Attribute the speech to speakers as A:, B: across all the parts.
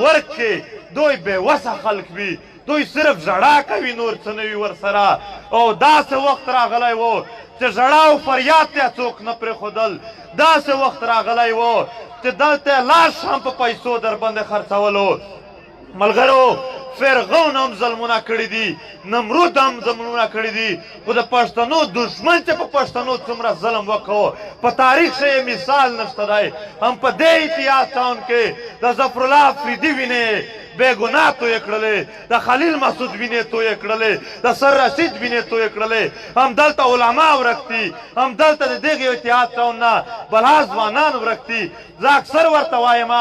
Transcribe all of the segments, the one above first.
A: ورک کې دوی بې وسه خلک وي دوی صرف ژړا کوي نور څه نه وي ورسره او داسې وخت راغلی و چې ژړا او فریاد ته څوک نه پرېښودل داسې وخت راغلی و چې دلته لاش هم په پیسو در باندې خرڅولو ملګرو فرعون هم ظلمونه کړي دي نمرود هم ظلمونه کړي دي خو د پښتنو دشمن چې په پښتنو څومره ظلم وکړو په تاریخ کې مثال نشته دی هم په دې اتحاد ټاون کې د ظفرالله افریدي وینې بے گناہ توی کړلې د خلیل مسعود وینې توی کړلې د سر رشید وینې توی کړلې هم دلته علما ورکتي هم دلته د دغه اتحاد ټاون نه بلا ځوانان ورکتي زه اکثر ورته وایم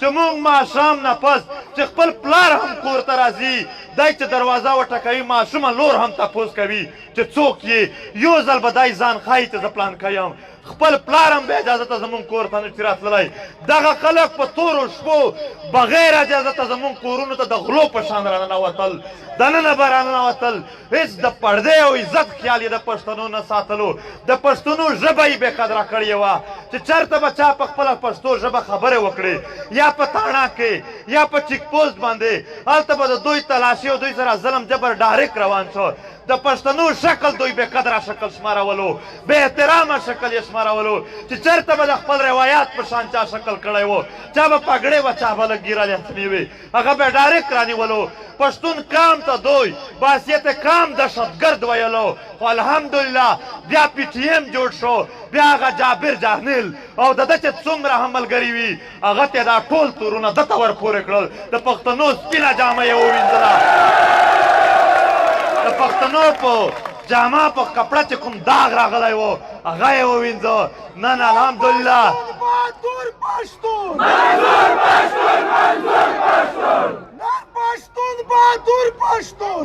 A: چې موږ ماښام نه پس چې خپل پلار هم کور ته راځي دای چې دروازه وټکوي ماشومه لور هم تپوس کوي چې څوک یې یو ځل به دای ځان ښایي چې زه پلانکی یم خپل پلار هم به اجازته زمونږ کور ته نشي راتللی دغه خلک په تورو شپو بغیر اجازته زمونږ کورونو ته د غلو په شان راننوتل دننه به راننوتل هېڅ د پردې او عزت خیال یې د پښتنو نه ساتلو د پښتنو ژبه یې بې قدره کړې وه چې چېرته به چا په خپله پښتو ژبه خبرې وکړې یا په تاڼه کې یا په چیک پوسټ باندې هلته به د دوی تلاشي او دوی سره ظلم جبر ډایرکټ روان شو د پښتنو شکل دوی بې قدره شکل شمارولو بې احترامه شکل یې شمارولو چې چېرته به د خپل روایات په شان چا شکل کړی و چا به پګړې وه چا به لږ ګیره لیسمې وې هغه به یې ډایرکټ رانیولو پښتون قام ته دوی باسیت قام دهشتګرد ویلو خو الحمدلله بیا پی ټي ایم جوړ شو بیا هغه جابر جهنیل او د ده چې څومره هم ملګري وي هغه ته دا ټول تورونه ده ته ورپورې کړل د پښتنو سپینه جامه یې ووینځله د پښتنو په جامه په کپړه چې کوم داغ راغلی و هغه یې ووینځه نن الحمدلله
B: بهادر پښتون پښتون بهادر پښتون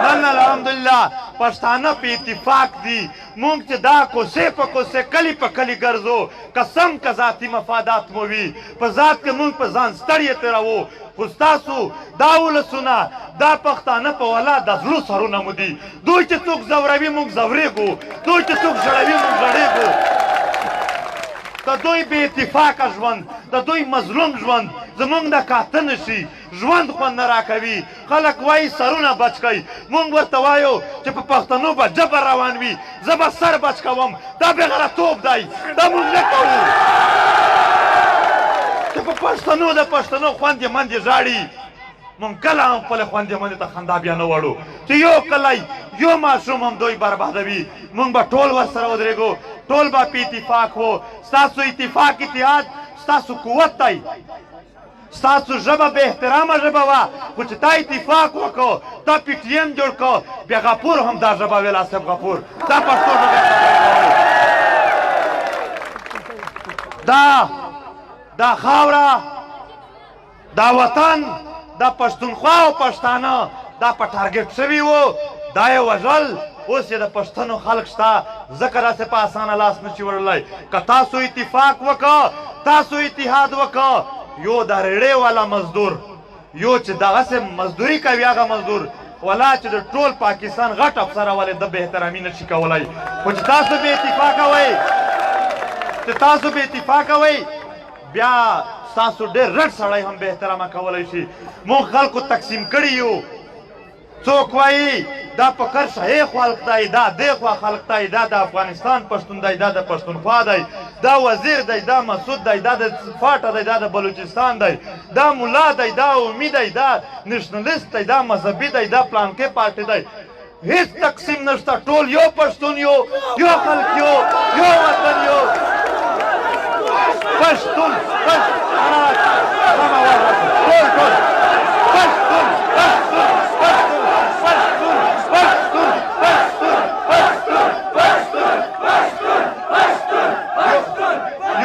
A: نن الحمدلله پښتانه په اتفاق دي مونږ چې دا کوڅې په کوڅې کلي په کلي ګرځو قسم که ذاتي مفادات مو وي په ذات کې مونږ په ځان ستړی تېروو خو ستاسو دا ولسونه دا پښتانه په ولا د زړو سرونه مو دي دوی چې څوک ځوروي مونږ ځورېږو دوی چې څوک ژړوي مونږ ژړېږو د دوی بې اتفاقه ژوند د دوی مظلوم ژوند زمونږ د کاته نشي ژوند خوند نه راکوي خلک وایي سرونه بچ کوي مونږ ورته وایو چې په پښتنو به جبر روان وي زه به سر بچ کوم دا بېغرتوب دی دا مونږ نه کوو چې په پښتنو د پښتنو خوندې مندې ژاړي مونږ کله هم خپلې خوندې مندې ته خندا بیا نه وړو چې یو کلی یو ماشوم هم دوی بربادوي مونږ به ټول ورسره ودرېږو ټول به په اتفاق وو ستاسو اتفاق اتحاد ستاسو قوت دی ستاسو ژبه بې احترامه ژبه وه خو چې تا اتفاق وکړو تا پی ټي ایم جوړ کړو بیا غفور هم دا ژبه ویل آصف غفور دا پښتو ژبه دا خاوره دا وطن دا پښتونخوا او پښتانه دا په ټارګټ شوي وو دا یې وژل اوس یې د پښتنو خلک شته ځکه داسې په اسانه لاس نشي وړلی که تاسو اتفاق وکړه تاسو اتحاد وکړه یو د ریړې والا مزدور یو چې دغسې مزدوري کوي هغه مزدور ولا چې د ټول پاکستان غټ افسره ولې د بې احترامي نشي کولی خو چې تاسو بې اتفاقه وئ چې تاسو بې اتفاقه وئ بیا ستاسو ډېر رټ سړی هم بې احترامه کولی شي مونږ خلکو تقسیم کړي یو څوک وایي دا په کرشه خلق دی دا دې خوا خلق دی دا د افغانستان پښتون دی دا د پښتونخوا دی دا وزیر دی دا مسعود دی دا د فاټه دی دا د بلوچستان دی دا ملا دی دا امید دی دا نشنلیست دی دا مذهبي دی دا پلانکې پارټي دی هیڅ تقسیم نشته ټول یو پښتون یو یو خلک یو یو وطن یو پښتون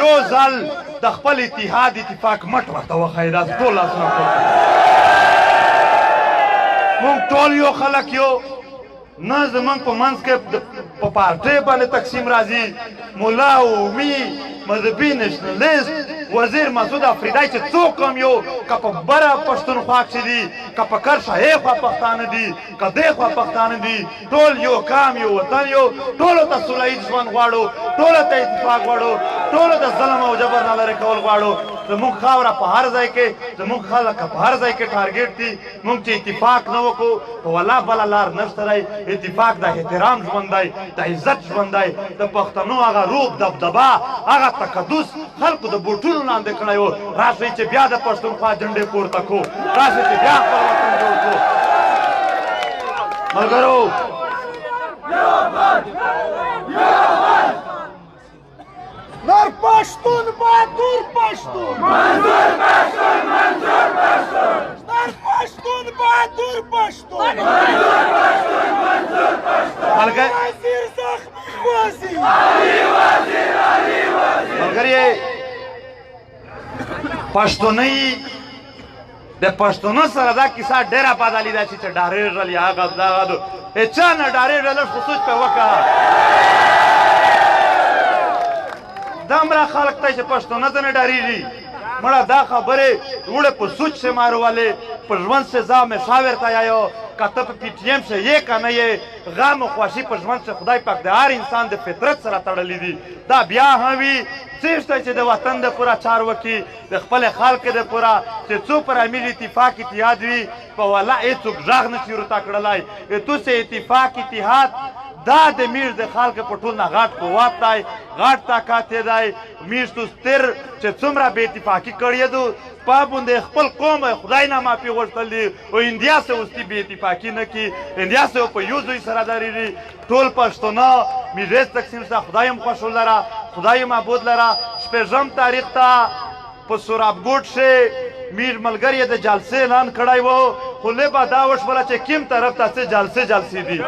A: یو ځل د خپل اتحاد اتفاق مټ ورته وښایي دا ټول لاسونه مونږ ټول یو خلک یو نه زمونږ په منځ کې په پارټۍ باندې تقسیم راځي ملا اومي مذهبي نشنلیست وزیر مسعود افریدی چې څوک هم یو که په بره پښتونخوا کښې دي که په کرشه خوا پښتانه دي که دې خوا پښتانه دي ټول یو قام یو وطن یو ټولو ته سوله ییز ژوند غواړو ټولو ته اتفاق غواړو ټولو ته ظلم او جبر نه لرې کول غواړو زموږ خاوره په هر ځای کې زموږ خلک په هر ځای کې ټارګټ دي موږ چې اتفاق نه وکړو په والله بله لار نشته دی اتفاق د احترام ژوند دی د عزت ژوند دی د پښتنو هغه روب دبدبه هغه تقدس خلکو د بوټونو لاندې کړی و راشئ چې بیا د پښتونخوا جنډې پورته کړو راشئ چې بیا خپل وطن جوړ کړو ملګرو
B: نر پشتون بهادر پشتون منظور پشتون منظور پشتون نر پشتون بهادر پشتون منظور پشتون منظور پشتون وزیر زخمی وزیر علی وزیر علی وزیر
A: ملګری پښتونۍ د پښتونو سره دا کیسه ډېره بدلې ده چې ډارېږل هغه دغه چا نه ډارېږل لږ خو سوچ پې وکړه دمره خلق ته چې پښتونه ته نه ډارېږي مړه دا خبرې وړه په سوچ سے مارو والے په ژوند سے ځا میں شاور ته آیو که ته په پی ټي ایم سے یې که نه یې غم و خوښي په ژوند سے خدای پاک د هر انسان د فطرت سره تړلي دي دا بیا هم وي څه شته چې د وطن د پوره چار وکړي د خپل خلق د پوره چې څو پر امیر اتفاق اتحاد وي په والله هېڅوک غږ نه شي ورته کړلی تو سه اتفاق اتحاد دا د میر د خلق په ټول نه غټ قوت دی غټ طاقت دی میر تو ستر چې څومره بې اتفاقي کړې دو پابند خپل قوم خدای نه معافي غوښتل دي او انډیا سره اوس بې اتفاقي نه کړي انډیا سره په یو ځای سره درېږي ټول پښتانه میرویس تقسیم سره خدای هم خوښ ولره خدای معبود لره شپږم تاریخ ته په سورابګوټ شه میر ملګری د جلسې اعلان کړی و خو لبه دا وشوله چې کوم طرف ته څه جلسې دي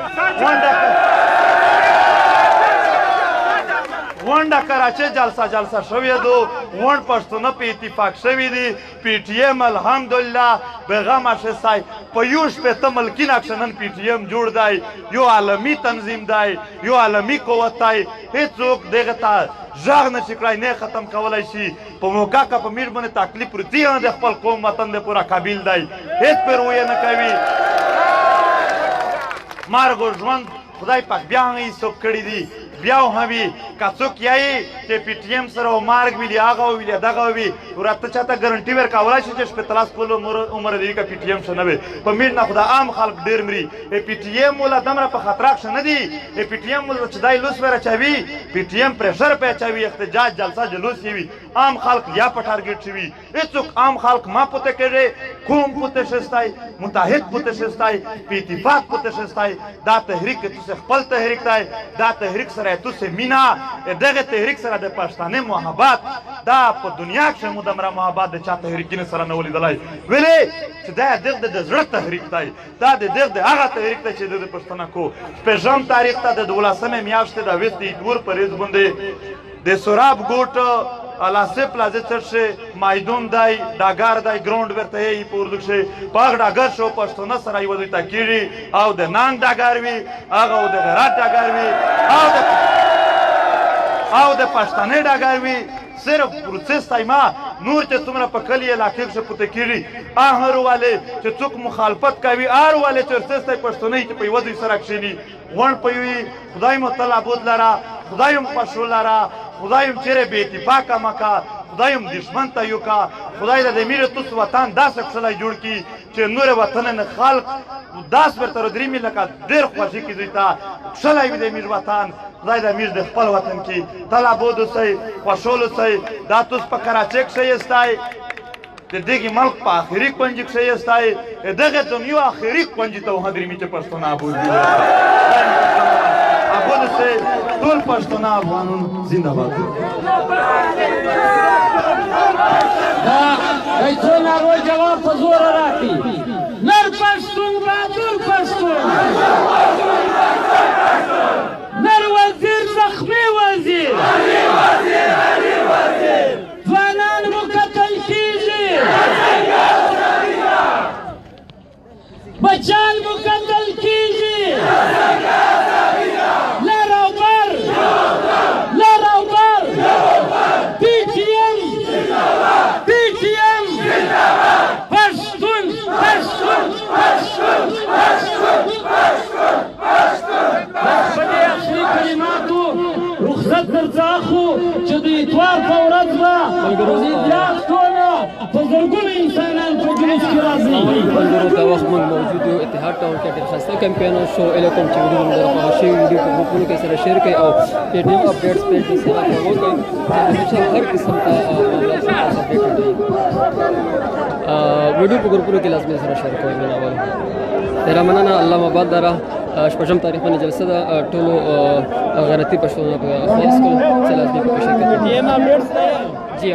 A: ونډه کراچۍ جلسه شوې دو ونډ پښتونه په اتفاق شوي دي پی ټي ایم الحمدلله بېغمه شستی په یو شپېته ملکي نقشه نن پی ټي ایم جوړ دی یو عالمي تنظیم دی یو عالمي قوت دی هېڅوک دغه ته غږ نه شي کړی نه ختم کولی شي په موقع که په میر باندې تکلیف ورځي هم د خپل قوم وطن د پوره قابل دی هېڅ پرې رویه نه کوي مرګ و ژوند خدای پاک بیا هم حساب کړي دي بیا هم وي که څوک یایي چې پی ټي ایم سره مرګ ویلي هغه ویلي دغه وي ورته چاته ګارنټي ورکولی شي چې شپېته لس کاله عمر دی که پی ټي ایم ښه نه وي په میر نه خو د عام خلک ډېر مري پی ټي ایم والا دومره په خطرناک ښه نه دي پی ټي ایم والا چې دا لوس پرې اچوي پی ټي ایم پرېشر پرې اچوي احتجاج جلسه جلوس یې وي عام خلک یا په ټارګېټ شوي هېڅوک عام خلک ما پوته کېږي قوم پوته شستی متحد پوته شستی په اتفاق پوته شستی دا تحریک تاسې خپل تحریک دی دا تحریک سره تاسې مینه دغه تحریک سره د پښتانه محبت دا په دنیا کښې مو دومره محبت د چا تحریکینه سره نه ولیدلی ولې چې دا دغه د زړه تحریک دی دا د دغه د هغه تحریک دی چې د پښتنه کو شپږم تاریخ ته د 12مې میاشتې د 20 ایدور په ورځ باندې د سورابګوټ لاسه پلازه چرشه مایدون دی ډاګر دی ګراوند ورته یې په اردو کښې په هغه ډاګر شو پښتونه سره یو دوی ته کېږي او د ننګ ډاګر وي هغه د غیرت ډاګر وي او د پښتنې ډاګر وي صرف پروسس تایما نور چې څومره په کلي علاقې کښې پوته کېږي هر والے چې څوک مخالفت کوي هر والے چې ورسس دی پښتونی چې په یوه دوی سره کښېني ونډ په وي خدای مو تل ابود لره خدای هم خوښ لره خدای هم چیرې بې اتفاقه مه که خدای هم دشمن ته یو که خدای د میر توس وطن داسې کښلی جوړ کړي چې نور وطن نه خلق داس ورته ودرېږي لکه ډېر خوښي کړي دوی ته کښلی وي د میر وطن خدای د میر د خپل وطن کې تل ابود اوسئ خوشحال اوسئ دا توس په کراچۍ کښې یستی د دغې ملک په آخري کونج کښې یستی دغه دنیا آخري کونج ته ودرېږي چې پښتانه ابود وي ابود اوسئ ټول پښتانه افغانان زنده باد
C: دا څو ناروغ جواب په زور راکړي نر پښتون بهادر پښتون نر وزیر زخمی وزیر ځوانان مو قتل کېږي بچیان مو قتل کېږي لر او بر پی ټي ایم پښتون ټول انسانان په جلوس کې راځي.
D: ملګرو دا وخت موږ موجود یو اتحاد ټاون کې ډېر ښایسته کمپاین شو الیکم چې ویډیو موږ د خوښ ویډیو په ګروپونو کې سره شیر کړئ او پیډیم اپډیټس پیج سره فالو کړئ چې هر قسم ته اپډیټ وي. ویډیو په ګروپونو کې لازمي سره شیر کوئ. مناول ډېره مننه. الله مبارک دره شپږم تاریخ باندې جلسه ده. ټولو غیرتي پښتنو په خاص کول چې لازمي په شرکت
C: یم اپډیټس
D: جی